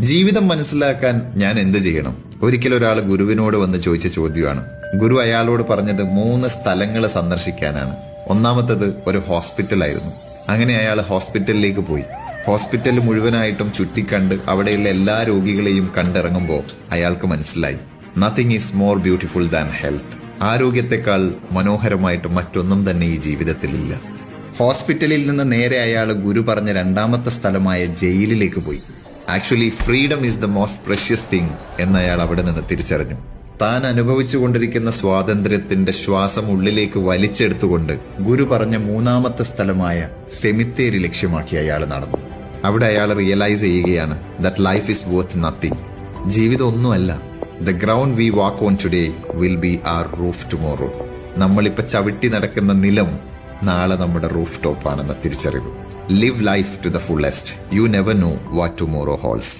ജീവിതം മനസ്സിലാക്കാൻ ഞാൻ എന്ത് ചെയ്യണം? ഒരിക്കലും ഒരാൾ ഗുരുവിനോട് വന്ന് ചോദിച്ച ചോദ്യമാണ്. ഗുരു അയാളോട് പറഞ്ഞത് 3 സ്ഥലങ്ങൾ സന്ദർശിക്കാനാണ്. ഒന്നാമത്തത് ഒരു ഹോസ്പിറ്റലായിരുന്നു. അങ്ങനെ അയാൾ ഹോസ്പിറ്റലിലേക്ക് പോയി. ഹോസ്പിറ്റൽ മുഴുവനായിട്ടും ചുറ്റിക്കണ്ട് അവിടെയുള്ള എല്ലാ രോഗികളെയും കണ്ടിറങ്ങുമ്പോൾ അയാൾക്ക് മനസ്സിലായി, nothing is more beautiful than health. ആരോഗ്യത്തെക്കാൾ മനോഹരമായിട്ട് മറ്റൊന്നും തന്നെ ഈ ജീവിതത്തിലില്ല. ഹോസ്പിറ്റലിൽ നിന്ന് നേരെ അയാൾ ഗുരു പറഞ്ഞ 2ാമത്തെ സ്ഥലമായ ജയിലിലേക്ക് പോയി. Actually freedom is the most precious thing എന്ന് അയാൾ അവിടെ നിന്ന് തിരിച്ചറിഞ്ഞു. താൻ അനുഭവിച്ചു കൊണ്ടിരിക്കുന്ന സ്വാതന്ത്ര്യത്തിന്റെ ശ്വാസം ഉള്ളിലേക്ക് വലിച്ചെടുത്തുകൊണ്ട് ഗുരു പറഞ്ഞ 3ാമത്തെ സ്ഥലമായ സെമിത്തേരി ലക്ഷ്യമാക്കി അയാൾ നടന്നു. അവിടെ അയാൾ റിയലൈസ് ചെയ്യുകയാണ് that life is worth nothing. ജീവിതം ഒന്നുമല്ല. The ground we walk on today will be our roof tomorrow. നമ്മളിപ്പോ ചവിട്ടി നടക്കുന്ന നിലം നാളെ നമ്മുടെ റൂഫ് ടോപ്പാണെന്ന തിരിച്ചറിവ്. Live life to the fullest. You never know what tomorrow holds.